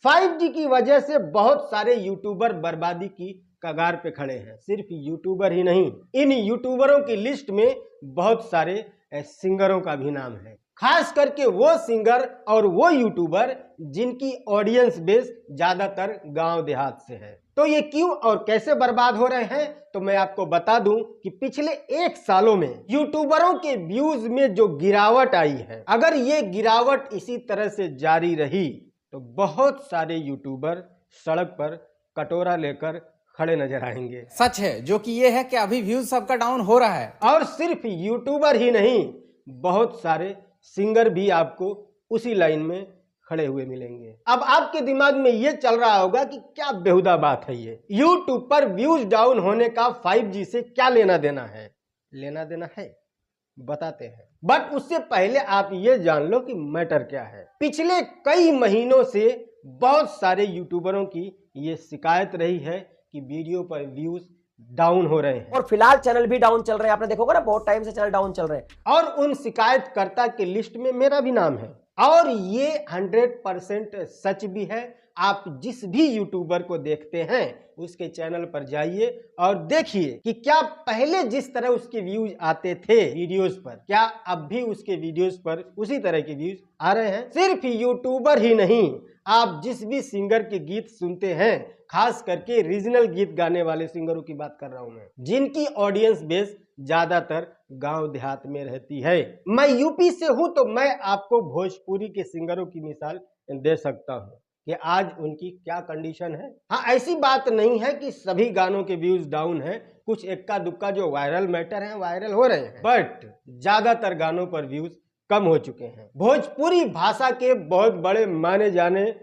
5G की वजह से बहुत सारे यूट्यूबर बर्बादी की कगार पे खड़े हैं। सिर्फ यूट्यूबर ही नहीं, इन यूट्यूबरों की लिस्ट में बहुत सारे सिंगरों का भी नाम है। खास करके वो सिंगर और वो यूट्यूबर जिनकी ऑडियंस बेस ज्यादातर गांव देहात से है। तो ये क्यों और कैसे बर्बाद हो रहे हैं, तो मैं आपको बता दूं कि पिछले 1 सालों में यूट्यूबरों के व्यूज में जो गिरावट आई है, अगर ये गिरावट इसी तरह से जारी रही तो बहुत सारे यूट्यूबर सड़क पर कटोरा लेकर खड़े नजर आएंगे। सच है, जो कि ये है कि अभी व्यूज सबका डाउन हो रहा है। और सिर्फ यूट्यूबर ही नहीं, बहुत सारे सिंगर भी आपको उसी लाइन में खड़े हुए मिलेंगे। अब आपके दिमाग में ये चल रहा होगा कि क्या बेहुदा बात है ये, यूट्यूब पर व्यूज डाउन होने का 5G से क्या लेना देना है? लेना देना है, बताते हैं। बट उससे पहले आप ये जान लो कि मैटर क्या है। पिछले कई महीनों से बहुत सारे यूट्यूबरों की ये शिकायत रही है कि वीडियो पर व्यूज डाउन हो रहे हैं, और फिलहाल चैनल भी डाउन चल रहे हैं। आपने देखोगे ना, बहुत टाइम से चैनल डाउन चल रहे हैं। और उन शिकायतकर्ता की लिस्ट में मेरा भी नाम है। और ये 100% सच भी है। आप जिस भी यूट्यूबर को देखते हैं उसके चैनल पर जाइए और देखिए कि क्या पहले जिस तरह उसके व्यूज आते थे वीडियोस पर, क्या अब भी उसके वीडियोस पर उसी तरह के व्यूज आ रहे हैं? सिर्फ यूट्यूबर ही नहीं, आप जिस भी सिंगर के गीत सुनते हैं, खास करके रीजनल गीत गाने वाले सिंगरों की बात कर रहा हूं मैं, जिनकी ऑडियंस बेस ज्यादातर गांव देहात में रहती है। मैं यूपी से हूं तो मैं आपको भोजपुरी के सिंगरों की मिसाल दे सकता हूं कि आज उनकी क्या कंडीशन है। हाँ, ऐसी बात नहीं है कि सभी गानों के व्यूज डाउन है, कुछ इक्का दुक्का जो वायरल मैटर है वायरल हो रहे हैं, बट ज्यादातर गानों पर व्यूज कम हो चुके हैं। भोजपुरी भाषा के बहुत बड़े माने जाने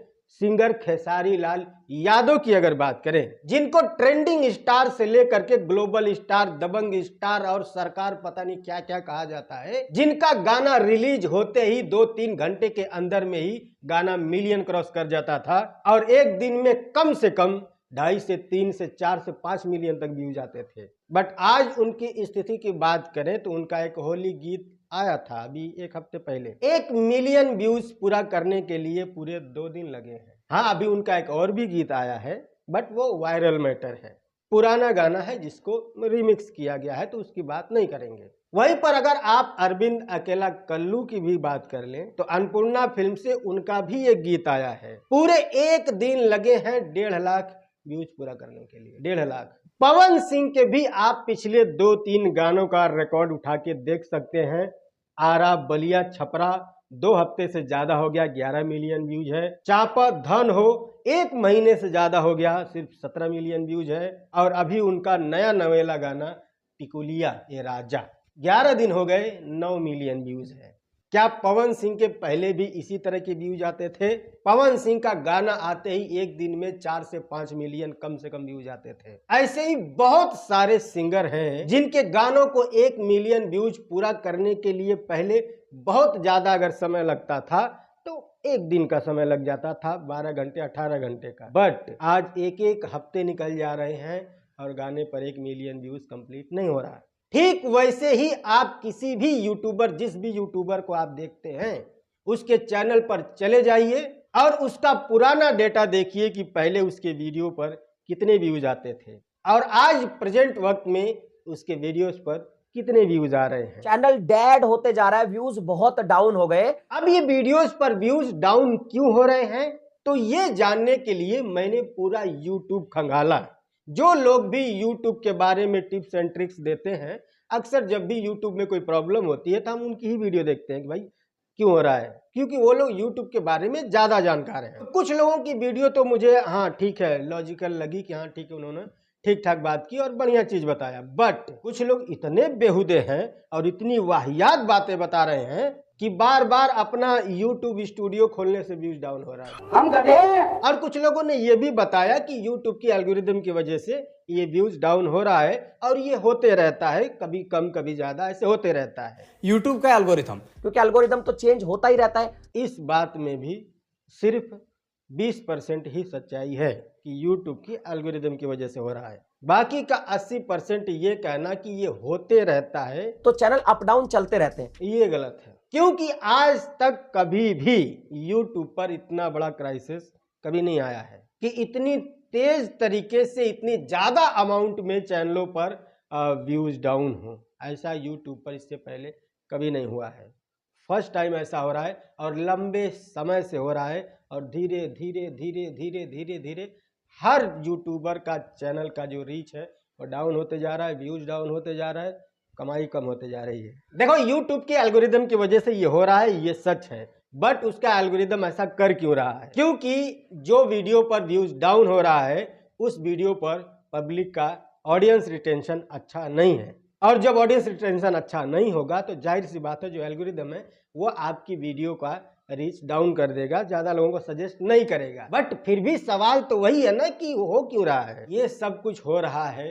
सिंगर खेसारी लाल यादव की अगर बात करें, जिनको ट्रेंडिंग स्टार से लेकर के ग्लोबल स्टार, दबंग स्टार और सरकार पता नहीं क्या क्या कहा जाता है, जिनका गाना रिलीज होते ही 2-3 घंटे के अंदर में ही गाना मिलियन क्रॉस कर जाता था और एक दिन में कम से कम 2.5 से 3 से 4 से 5 मिलियन तक व्यूज आते थे। बट आज उनकी स्थिति की बात करें तो उनका एक होली गीत आया था अभी 1 हफ्ते पहले, 1 मिलियन व्यूज पूरा करने के लिए पूरे 2 दिन लगे हैं। हाँ, अभी उनका एक और भी गीत आया है, बट वो वायरल मैटर है, पुराना गाना है जिसको रिमिक्स किया गया है, तो उसकी बात नहीं करेंगे। वहीं पर अगर आप अरविंद अकेला कल्लू की भी बात कर लें तो अन्नपूर्णा फिल्म से उनका भी एक गीत आया है, पूरे 1 दिन लगे हैं 1.5 लाख व्यूज पूरा करने के लिए, 1.5 लाख। पवन सिंह के भी आप पिछले 2-3 गानों का रिकॉर्ड उठा के देख सकते हैं। आरा, बलिया, छपरा 2 हफ्ते से ज्यादा हो गया, 11 मिलियन व्यूज है। चापा धन हो 1 महीने से ज्यादा हो गया, सिर्फ 17 मिलियन व्यूज है। और अभी उनका नया नवेला गाना टिकुलिया ए राजा 11 दिन हो गए, 9 मिलियन व्यूज है। क्या पवन सिंह के पहले भी इसी तरह के व्यूज आते थे? पवन सिंह का गाना आते ही 1 दिन में 4 से 5 मिलियन कम से कम व्यूज आते थे। ऐसे ही बहुत सारे सिंगर हैं जिनके गानों को 1 मिलियन व्यूज पूरा करने के लिए पहले बहुत ज्यादा अगर समय लगता था तो 1 दिन का समय लग जाता था, 12 घंटे 18 घंटे का। बट आज 1-1 हफ्ते निकल जा रहे हैं और गाने पर 1 मिलियन व्यूज कंप्लीट नहीं हो रहा है। ठीक वैसे ही आप किसी भी यूट्यूबर, जिस भी यूट्यूबर को आप देखते हैं, उसके चैनल पर चले जाइए और उसका पुराना डेटा देखिए कि पहले उसके वीडियो पर कितने व्यूज आते थे और आज प्रेजेंट वक्त में उसके वीडियोस पर कितने व्यूज आ रहे हैं। चैनल डेड होते जा रहा है, व्यूज बहुत डाउन हो गए। अब ये वीडियोस पर व्यूज डाउन क्यों हो रहे हैं, तो ये जानने के लिए मैंने पूरा यूट्यूब खंगाला। जो लोग भी YouTube के बारे में टिप्स एंड ट्रिक्स देते हैं, अक्सर जब भी YouTube में कोई प्रॉब्लम होती है तो हम उनकी ही वीडियो देखते हैं कि भाई क्यों हो रहा है, क्योंकि वो लोग YouTube के बारे में ज्यादा जानकार हैं। कुछ लोगों की वीडियो तो मुझे हाँ ठीक है, लॉजिकल लगी कि हाँ ठीक है, उन्होंने ठीक ठाक बात की और बढ़िया चीज बताया। बट कुछ लोग इतने बेहुदे हैं और इतनी वाहियात बातें बता रहे हैं कि बार बार अपना YouTube स्टूडियो खोलने से व्यूज डाउन हो रहा है। हम गधे हैं। और कुछ लोगों ने यह भी बताया कि YouTube की एल्गोरिदम की वजह से ये व्यूज डाउन हो रहा है और ये होते रहता है, कभी कम कभी ज्यादा, ऐसे होते रहता है YouTube का एल्गोरिथम, क्योंकि एल्गोरिदम तो चेंज होता ही रहता है। इस बात में भी सिर्फ 20% ही सच्चाई है कि YouTube की एल्गोरिदम की वजह से हो रहा है, बाकी का 80% ये कहना कि ये होते रहता है, तो चैनल अप डाउन चलते रहते हैं, ये गलत है। क्योंकि आज तक कभी भी YouTube पर इतना बड़ा क्राइसिस कभी नहीं आया है कि इतनी तेज तरीके से इतनी ज़्यादा अमाउंट में चैनलों पर व्यूज़ डाउन हो। ऐसा यूट्यूब पर इससे पहले कभी नहीं हुआ है, फर्स्ट टाइम ऐसा हो रहा है और लंबे समय से हो रहा है। और धीरे धीरे धीरे धीरे धीरे धीरे हर यूट्यूबर का चैनल का जो रीच है वो डाउन होते जा रहा है, व्यूज़ डाउन होते जा रहा है, कमाई कम होते जा रही है। देखो यूट्यूब के एल्गोरिदम की वजह से ये हो रहा है, ये सच है, बट उसका एल्गोरिदम ऐसा कर क्यों रहा है? क्योंकि जो वीडियो पर व्यूज़ डाउन हो रहा है उस वीडियो पर पब्लिक का ऑडियंस रिटेंशन अच्छा नहीं है, और जब ऑडियंस रिटेंशन अच्छा नहीं होगा तो जाहिर सी बात है जो एल्गोरिदम है वो आपकी वीडियो का रीच डाउन कर देगा, ज्यादा लोगों को सजेस्ट नहीं करेगा। बट फिर भी सवाल तो वही है ना कि हो क्यों रहा है? ये सब कुछ हो रहा है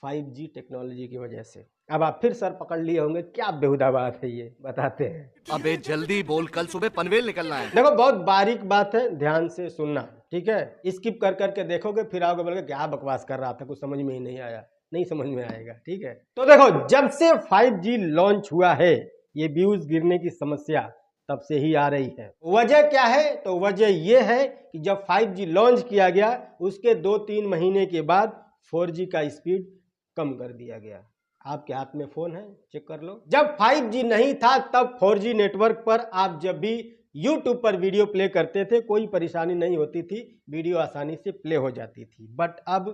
5G टेक्नोलॉजी की वजह से। अब आप फिर सर पकड़ लिए होंगे, क्या बेहुदा बात है ये, बताते हैं। अबे जल्दी बोल, कल सुबह पनवेल निकलना है। देखो बहुत बारीक बात है, ध्यान से सुनना, ठीक है? स्किप कर करके देखोगे फिर आओगे बोलोगे क्या बकवास कर रहा था, कुछ समझ में ही नहीं आया। नहीं समझ में आएगा, ठीक है? तो देखो जब से 5G लॉन्च हुआ है ये व्यूज गिरने की समस्या तब से ही आ रही है। वजह क्या है? तो वजह ये है कि जब 5G लॉन्च किया गया उसके 2-3 महीने के बाद 4G का स्पीड कम कर दिया गया। आपके हाथ में फोन है, चेक कर लो। जब 5G नहीं था तब 4G नेटवर्क पर आप जब भी YouTube पर वीडियो प्ले करते थे कोई परेशानी नहीं होती थी, वीडियो आसानी से प्ले हो जाती थी। बट अब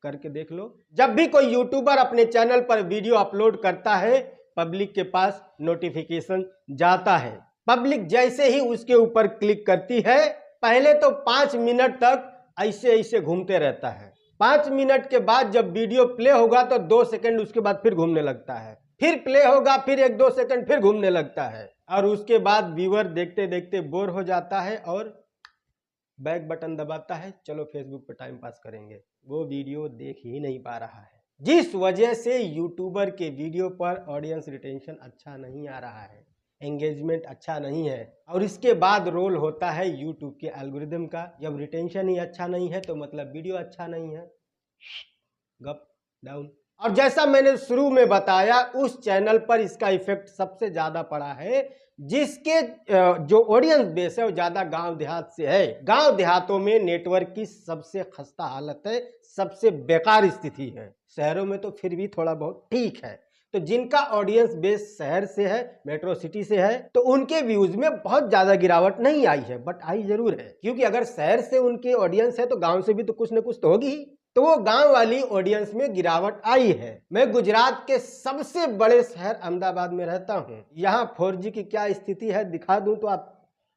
करके देख लो, जब भी कोई यूट्यूबर अपने चैनल पर वीडियो अपलोड करता है पब्लिक के पास नोटिफिकेशन जाता है। पब्लिक जैसे ही उसके ऊपर क्लिक करती है पहले तो 5 मिनट तक ऐसे ऐसे घूमते रहता है। 5 मिनट के बाद जब वीडियो प्ले होगा तो 2 सेकंड उसके बाद फिर घूमने लगता है, फिर प्ले होगा, फिर 1-2 सेकंड फिर घूमने लगता है, और उसके बाद व्यूअर देखते देखते बोर हो जाता है और बैक बटन दबाता है, चलो फेसबुक पे टाइम पास करेंगे। वो वीडियो देख ही नहीं पा रहा है, जिस वजह से यूट्यूबर के वीडियो पर ऑडियंस रिटेंशन अच्छा नहीं आ रहा है, एंगेजमेंट अच्छा नहीं है। और इसके बाद रोल होता है यूट्यूब के एल्गोरिदम का। जब रिटेंशन ही अच्छा नहीं है तो मतलब वीडियो अच्छा नहीं है, गप डाउन। और जैसा मैंने शुरू में बताया उस चैनल पर इसका इफेक्ट सबसे ज्यादा पड़ा है जिसके जो ऑडियंस बेस है वो ज्यादा गांव देहात से है। गांव देहातों में नेटवर्क की सबसे खस्ता हालत है, सबसे बेकार स्थिति है। शहरों में तो फिर भी थोड़ा बहुत ठीक है। तो जिनका ऑडियंस बेस शहर से है, मेट्रो सिटी से है, तो उनके व्यूज में बहुत ज्यादा गिरावट नहीं आई है, बट आई जरूर है। क्योंकि अगर शहर से उनके ऑडियंस है तो गांव से भी तो कुछ न कुछ तो होगी ही, तो वो गांव वाली ऑडियंस में गिरावट आई है। मैं गुजरात के सबसे बड़े शहर अहमदाबाद में रहता हूँ। यहाँ 4G की क्या स्थिति है दिखा दूं तो आप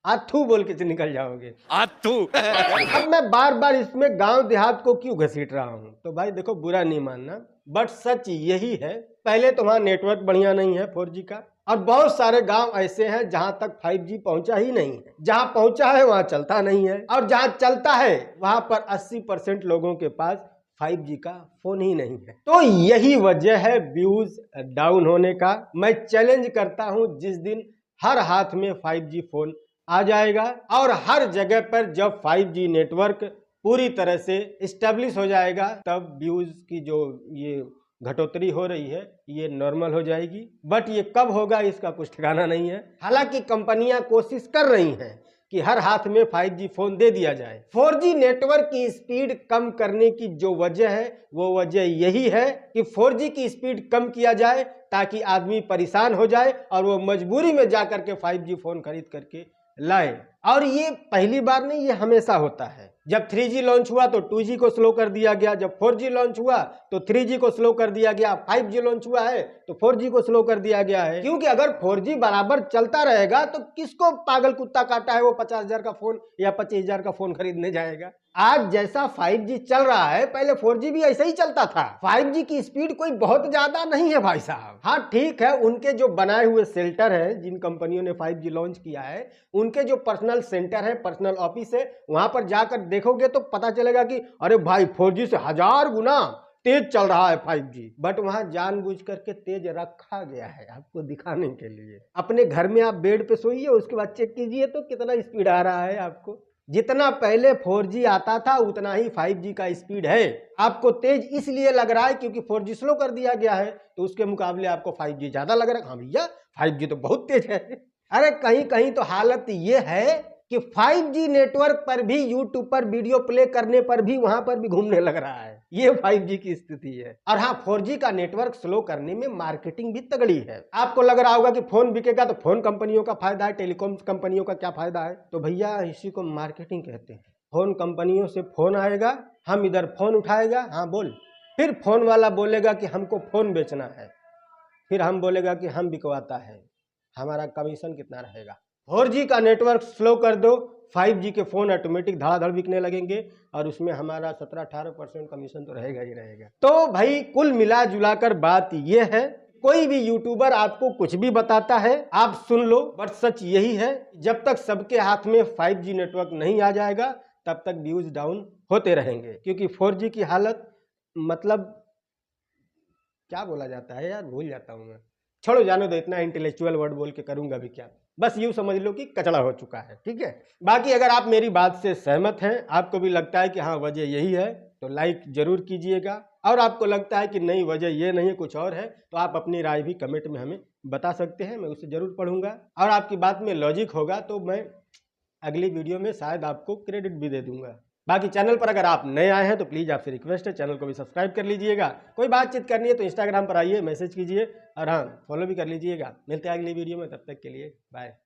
आथू बोल के निकल जाओगे। आथू। अब मैं बार बार इसमें गांव देहात को क्यों घसीट रहा हूँ? तो भाई देखो बुरा नहीं मानना, बट सच यही है। पहले तो वहां नेटवर्क बढ़िया नहीं है 4G का, और बहुत सारे गांव ऐसे हैं जहां तक 5G पहुंचा ही नहीं है। जहां पहुंचा है वहां चलता नहीं है, और जहां चलता है वहां पर 80% लोगों के पास 5G का फोन ही नहीं है। तो यही वजह है व्यूज डाउन होने का। मैं चैलेंज करता हूं जिस दिन हर हाथ में 5G फोन आ जाएगा और हर जगह पर जब 5G नेटवर्क पूरी तरह से इस्टेब्लिश हो जाएगा तब व्यूज की जो ये घटोतरी हो रही है ये नॉर्मल हो जाएगी। बट ये कब होगा इसका कुछ ठिकाना नहीं है। हालांकि कंपनियां कोशिश कर रही हैं कि हर हाथ में 5G फोन दे दिया जाए। 4G नेटवर्क की स्पीड कम करने की जो वजह है वो वजह यही है कि 4G की स्पीड कम किया जाए ताकि आदमी परेशान हो जाए और वो मजबूरी में जा करके 5G फोन खरीद करके लाए। और ये पहली बार नहीं, ये हमेशा होता है। जब 3G लॉन्च हुआ तो 2G को स्लो कर दिया गया, जब 4G लॉन्च हुआ तो 3G को स्लो कर दिया गया, 5G लॉन्च हुआ है तो 4G को स्लो कर दिया गया है। क्योंकि अगर 4G बराबर चलता रहेगा तो किसको पागल कुत्ता काटा है वो 50,000 का फोन या 25,000 का फोन खरीदने जाएगा। आज जैसा 5G चल रहा है पहले 4G भी ऐसे ही चलता था। 5G की स्पीड कोई बहुत ज्यादा नहीं है भाई साहब। हाँ ठीक है, उनके जो बनाए हुए सेल्टर हैं, जिन कंपनियों ने 5G लॉन्च किया है, उनके जो पर्सनल सेंटर है, पर्सनल ऑफिस है, वहां पर जाकर देखोगे तो पता चलेगा कि अरे भाई 4G से 1000 गुना तेज चल रहा है 5G। बट वहां जानबूझ करके तेज रखा गया है आपको दिखाने के लिए। अपने घर में आप बेड पे सोइए, उसके बाद चेक कीजिए तो कितना स्पीड आ रहा है आपको। जितना पहले 4G आता था उतना ही 5G का स्पीड है। आपको तेज इसलिए लग रहा है क्योंकि 4G स्लो कर दिया गया है, तो उसके मुकाबले आपको 5G ज्यादा लग रहा है। हाँ भैया 5G तो बहुत तेज है। अरे कहीं कहीं तो हालत ये है कि 5G नेटवर्क पर भी यूट्यूब पर वीडियो प्ले करने पर भी वहां पर भी घूमने लग रहा है। ये 5G की स्थिति है। और हाँ, 4G का नेटवर्क स्लो करने में मार्केटिंग भी तगड़ी है। आपको लग रहा होगा कि फोन बिकेगा तो फोन कंपनियों का फायदा है, टेलीकॉम कंपनियों का क्या फायदा है? तो भैया इसी को मार्केटिंग कहते हैं। फोन कंपनियों से फोन आएगा, हम इधर फोन उठाएगा, हाँ बोल, फिर फोन वाला बोलेगा कि हमको फोन बेचना है, फिर हम बोलेगा कि हम बिकवाता है, हमारा कमीशन कितना रहेगा। 4G का नेटवर्क स्लो कर दो, 5G के फोन ऑटोमेटिक धड़ाधड़ बिकने लगेंगे और उसमें हमारा 17-18% कमीशन तो रहेगा ही रहेगा। तो भाई कुल मिला जुला कर बात ये है, कोई भी यूट्यूबर आपको कुछ भी बताता है आप सुन लो, बट सच यही है, जब तक सबके हाथ में 5G नेटवर्क नहीं आ जाएगा तब तक व्यूज डाउन होते रहेंगे। क्योंकि 4G की हालत मतलब क्या बोला जाता है यार, भूल जाता हूं मैं, छोड़ो जाने दो, इतना इंटेलेक्चुअल वर्ड बोल के करूंगा भी क्या, बस यूं समझ लो कि कचड़ा हो चुका है। ठीक है, बाकी अगर आप मेरी बात से सहमत हैं, आपको भी लगता है कि हाँ वजह यही है, तो लाइक जरूर कीजिएगा। और आपको लगता है कि नहीं वजह ये नहीं है कुछ और है, तो आप अपनी राय भी कमेंट में हमें बता सकते हैं, मैं उसे जरूर पढ़ूंगा। और आपकी बात में लॉजिक होगा तो मैं अगली वीडियो में शायद आपको क्रेडिट भी दे दूंगा। बाकी चैनल पर अगर आप नए आए हैं तो प्लीज़ आपसे रिक्वेस्ट है, चैनल को भी सब्सक्राइब कर लीजिएगा। कोई बातचीत करनी है तो इंस्टाग्राम पर आइए, मैसेज कीजिए और हाँ फॉलो भी कर लीजिएगा। मिलते हैं अगली वीडियो में, तब तक के लिए बाय।